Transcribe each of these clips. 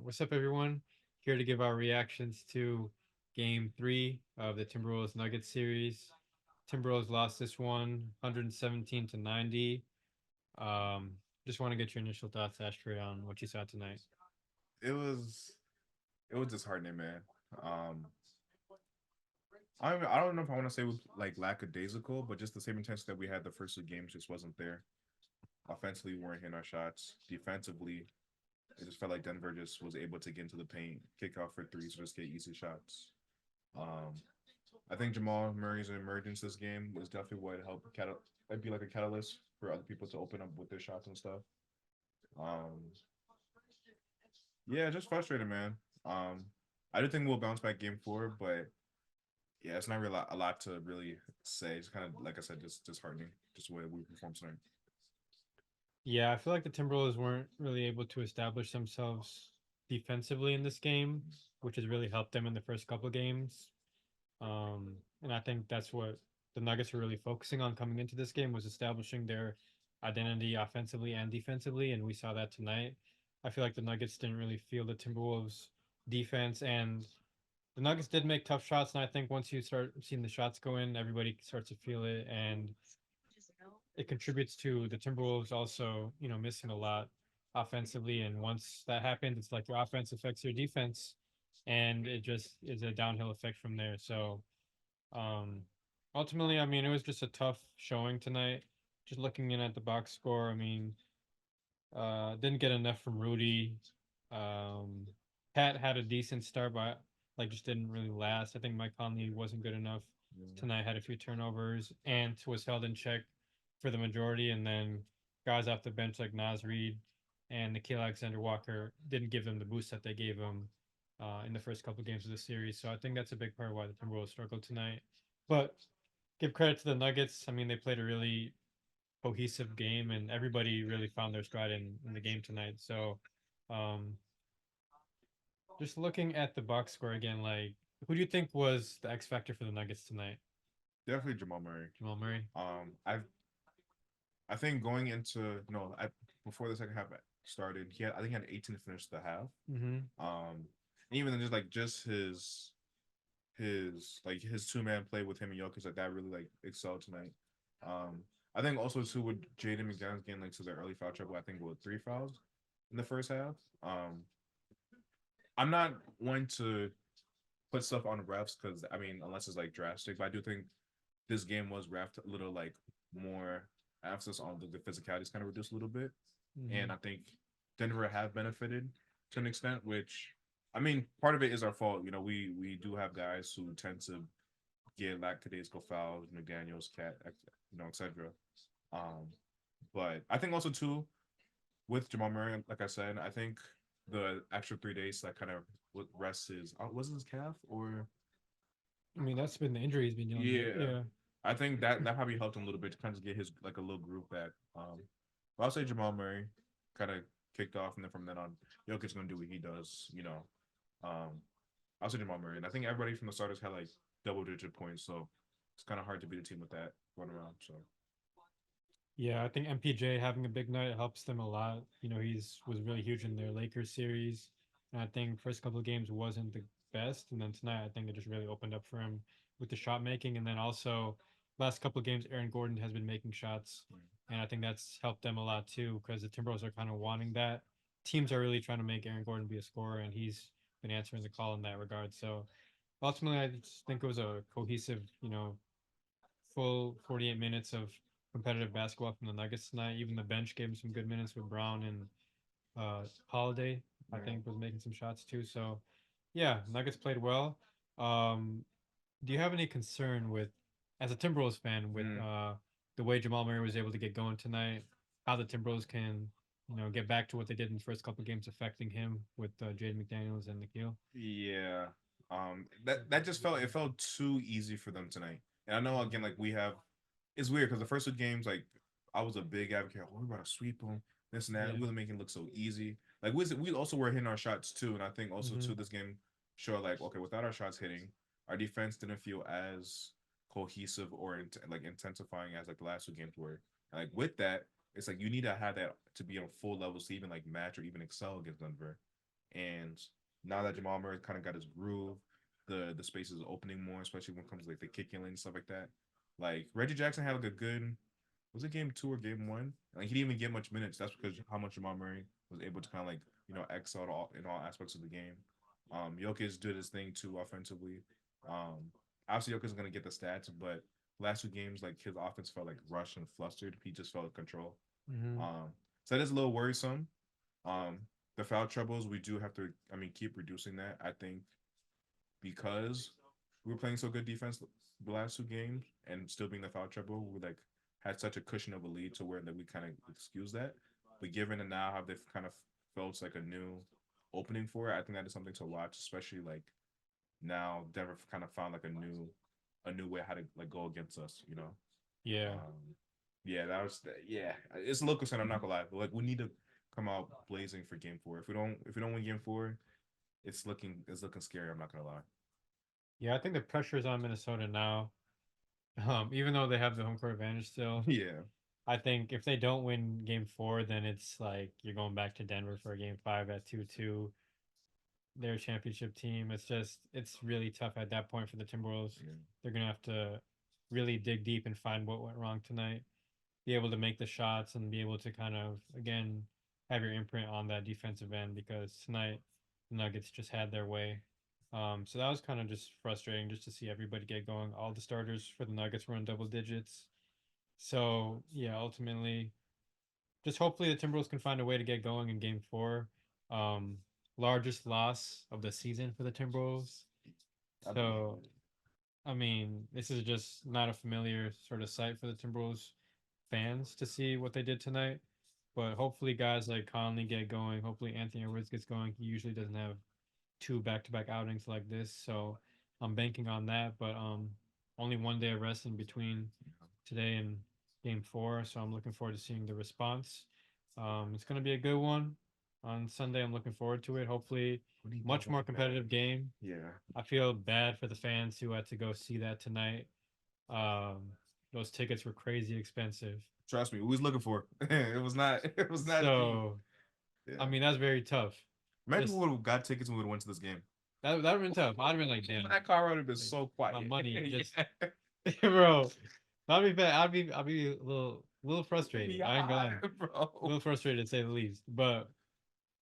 What's up, everyone? Here to give our reactions to Game 3 of the Timberwolves Nuggets series. Timberwolves lost this one 117 to 90. Um, just want to get your initial thoughts, Ashford, on what you saw tonight. it was it was disheartening, man. Um, I don't know if I want to say with like lackadaisical, but just the same intensity that we had the first two games just wasn't there. Offensively, we weren't hitting our shots. Defensively, it just felt like Denver just was able to get into the paint, kick out for threes, just get easy shots. Um, I think Jamal Murray's emergence this game was definitely what helped might be like a catalyst for other people to open up with their shots and stuff. Um, yeah, just frustrated, man. Um, I do think we'll bounce back game four, but yeah, it's not really a lot to really say. It's kind of like I said, just disheartening, just the way we performed tonight. Yeah, I feel like the Timberwolves weren't really able to establish themselves defensively in this game, which has really helped them in the first couple of games. And I think that's what the Nuggets were really focusing on coming into this game was establishing their identity offensively and defensively, and we saw that tonight. I feel like the Nuggets didn't really feel the Timberwolves defense, and the Nuggets did make tough shots. And I think once you start seeing the shots go in, everybody starts to feel it, and it contributes to the Timberwolves also, missing a lot offensively. And once that happens, it's like your offense affects your defense, and it just is a downhill effect from there. So um, ultimately, I mean, it was just a tough showing tonight. Just looking in at the box score, I mean, didn't get enough from Rudy. Um, Pat had a decent start, but like just didn't really last. I think Mike Conley wasn't good enough Yeah. tonight. Had a few turnovers. Ant was held in check for the majority, and then guys off the bench like Nas Reed and Nikhil Alexander Walker didn't give them the boost that they gave them in the first couple of games of the series. So I think that's a big part of why the Timberwolves struggled tonight. But give credit to the Nuggets. I mean, they played a really cohesive game, and everybody really found their stride in the game tonight. So, um, just looking at the box score again, like who do you think was the X factor for the Nuggets tonight? Definitely Jamal Murray. Jamal Murray. I think going into no, before the second half started, I think he had 18 to finish the half. Mm-hmm. And even then just his 2 man play with him and Jokic like that really like excelled tonight. Um, I think also too with Jaden McDaniels getting like to the early foul trouble. I think with 3 fouls in the first half. I'm not one to put stuff on refs because I mean unless it's like drastic, but I do think this game was refed a little like more emphasis on the physicality is kind of reduced a little bit, Mm-hmm. and I think Denver have benefited to an extent, which I mean part of it is our fault. You know, we do have guys who tend to get lackadaisical fouls, McDaniel's, Cat, etc. Um, but I think also too with Jamal Murray, like I said, I think the extra 3 days that kind of rest his was it his calf or I mean, that's been the injury he's been dealing with. yeah. Yeah. I think that probably helped him a little bit to kind of get his like a little group back. But I'll say Jamal Murray kind of kicked off, and then from then on, Jokic's gonna do what he does. Um, I'll say Jamal Murray, and I think everybody from the starters had like double-digit points, so it's kind of hard to beat a team with that going around. So Yeah, I think MPJ having a big night helps them a lot. He's was really huge in their Lakers series, and I think first couple of games wasn't the best, and then tonight I think it just really opened up for him with the shot making, and then also last couple of games Aaron Gordon has been making shots, and I think that's helped them a lot too because the Timberwolves are kind of wanting that. Teams are really trying to make Aaron Gordon be a scorer, and he's been answering the call in that regard. So ultimately, I just think it was a cohesive, full 48 minutes of competitive basketball from the Nuggets tonight. Even the bench gave him some good minutes with Brown and Holiday. I yeah. think was making some shots too. So yeah, Nuggets played well. Um, do you have any concern with, as a Timberwolves fan, with Mm. the way Jamal Murray was able to get going tonight? How the Timberwolves can, get back to what they did in the first couple of games, affecting him with Jaden McDaniels and Nikhil. Yeah. That just felt too easy for them tonight. And I know again, like we have, it's weird because the first two games, like I was a big advocate. Oh, we're about to sweep them, this and that. Yeah. We were making it look so easy. Like we also were hitting our shots too, and I think also Mm-hmm. too this game showed like okay, without our shots hitting, our defense didn't feel as cohesive or like intensifying as like the last two games were. And like with that, it's like you need to have that to be on full levels to even like match or even excel against Denver. And now that Jamal Murray kind of got his groove, the space is opening more, especially when it comes to like the kicking lane and stuff like that. Like Reggie Jackson had like a good, was it game two or game one? Like he didn't even get much minutes. That's because how much Jamal Murray was able to kind of like excel in all aspects of the game. Jokic did his thing too offensively. Um, Obviously Jokic is gonna get the stats, but last two games like his offense felt like rushed and flustered. He just felt in control. Mm-hmm. So that is a little worrisome. Um, the foul troubles we do have to, I mean, keep reducing that. I think because we were playing so good defense the last two games and still being the foul trouble, we like had such a cushion of a lead to where that we kind of excuse that. But given and now how they've kind of felt like a new opening for it, I think that is something to watch, especially like now Denver kind of found like a new way how to like go against us, you know. Yeah. Yeah, that was yeah. It's a little concern. I'm not gonna lie, but like we need to come out blazing for game four. If we don't win game four, it's looking scary. I'm not gonna lie. Yeah, I think the pressure is on Minnesota now. Even though they have the home court advantage still, Yeah, I think if they don't win game four, then it's like you're going back to Denver for a game five at 2-2. Their championship team. It's really tough at that point for the Timberwolves. yeah, They're gonna have to really dig deep and find what went wrong tonight. Be able to make the shots and be able to kind of again have your imprint on that defensive end because tonight the Nuggets just had their way. So that was kind of just frustrating just to see everybody get going. All the starters for the Nuggets were in double digits. So yeah, ultimately, just hopefully the Timberwolves can find a way to get going in Game Four. Um, Largest loss of the season for the Timberwolves. I believe So I mean, this is just not a familiar sort of sight for the Timberwolves fans to see what they did tonight. But hopefully, guys like Conley get going. Hopefully, Anthony Edwards gets going. He usually doesn't have two back-to-back outings like this, so I'm banking on that. But only one day of rest in between today and Game Four, so I'm looking forward to seeing the response. It's going to be a good one on Sunday. I'm looking forward to it. Hopefully, we need more much more back to back. competitive game. Yeah, I feel bad for the fans who had to go see that tonight. Um, those tickets were crazy expensive. trust me, we was looking for it. It was not cheap. So, I Yeah, mean, that's very tough. imagine we Just would have got tickets and we would have went to this game. that would have been tough. I'd have been like, damn, That car would have been like, so my quiet. money just, Yeah. bro. I'd be bad. I'd be little Be frustrated. I ain't gonna lie. high, A bro. little frustrated to say the least. But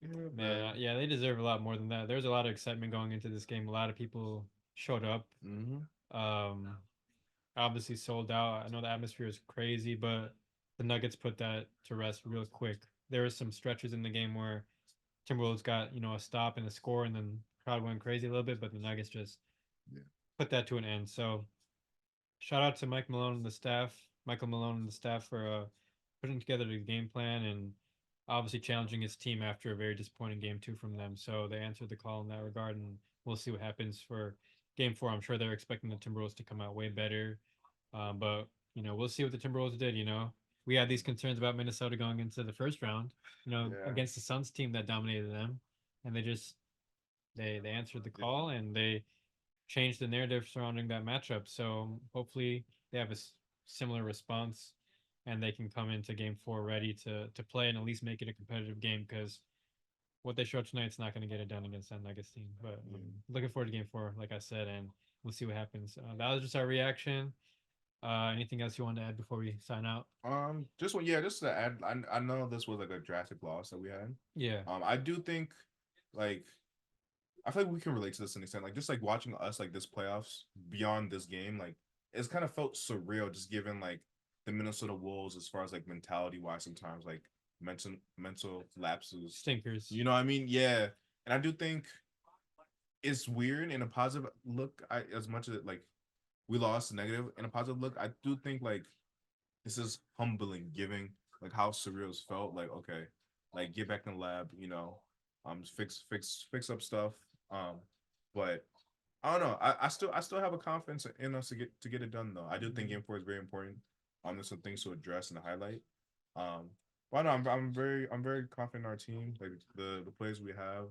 Yeah, man, man. yeah, they deserve a lot more than that. There's a lot of excitement going into this game. A lot of people showed up. Mm-hmm. Um, Obviously sold out. I know the atmosphere is crazy, but the Nuggets put that to rest real quick. There were some stretches in the game where Timberwolves got, a stop and a score, and then the crowd went crazy a little bit, but the Nuggets just Yeah. put that to an end. So shout out to Michael Malone and the staff for putting together the game plan and obviously challenging his team after a very disappointing game two from them. So they answered the call in that regard, and we'll see what happens for game four. I'm sure they're expecting the Timberwolves to come out way better, but we'll see what the Timberwolves did. We had these concerns about Minnesota going into the first round, Yeah. against the Suns team that dominated them, and they answered the Yeah. call and they changed the narrative surrounding that matchup. So hopefully they have a similar response and they can come into game four ready to play and at least make it a competitive game because what they showed tonight's not going to get it done against that Nuggets team. But Yeah. looking forward to game four, like I said, and we'll see what happens. That was just our reaction. Anything else you want to add before we sign out? Just one, yeah, just to add, I know this was like a drastic loss that we had. Yeah. I do think, like, I feel like we can relate to this to an extent. Like, just like watching us like this playoffs beyond this game, like, it's kind of felt surreal, just given like the Minnesota Wolves as far as like mentality wise, sometimes like mental lapses. Stinkers. You know what I mean? Yeah, and I do think it's weird in a positive look. I as much as like we lost negative in a positive look, I do think like this is humbling, giving like how surreal it's felt. Like, okay, like get back in the lab, fix up stuff. Um, but I don't know. I still have a confidence in us to get it done though. I do think game four is very important. There's some things to address and highlight. Um, but no, I'm very confident in our team. Like the players we have,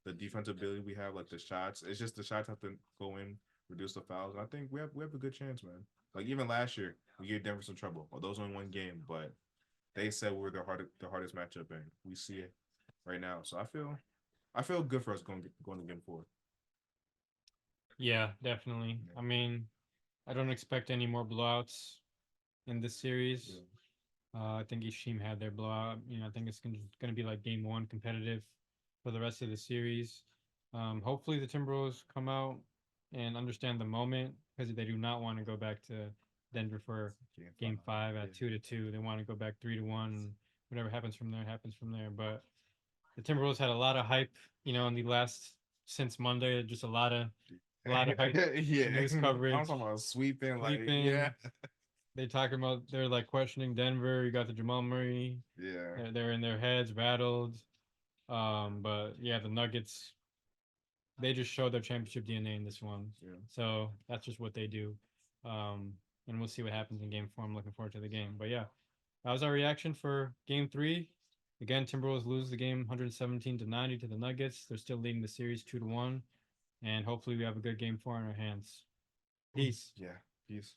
the defensive ability we have, like the shots. It's just the shots have to go in, reduce the fouls. And I think we have a good chance, man. Like even last year, we gave Denver some trouble. Although it was only one game, but they said we're the hardest matchup, and we see it right now. So I feel I feel good for us going to game 4. Yeah, definitely. Yeah. I mean, I don't expect any more blowouts in this series. Yeah. I think each team had their blowout. I think it's gonna be like game one competitive for the rest of the series. Hopefully the Timberwolves come out and understand the moment because they do not want to go back to Denver for game 5 Yeah. at 2-2. They want to go back 3-1. Whatever happens from there happens from there. But the Timberwolves had a lot of hype, in the last since Monday. Just a lot of hype Yeah. news I'm coverage, talking about sweeping, like, yeah. sleeping. They talking about they're like questioning Denver. You got the Jamal Murray. Yeah. They're in their heads, rattled. But yeah, the Nuggets, they just showed their championship DNA in this one. Yeah. So that's just what they do. Um, and we'll see what happens in game 4. I'm looking forward to the game. But yeah, that was our reaction for game 3. Again, Timberwolves lose the game 117-90 to the Nuggets. They're still leading the series 2-1. And hopefully we have a good game 4 in our hands. Peace. Yeah. Peace.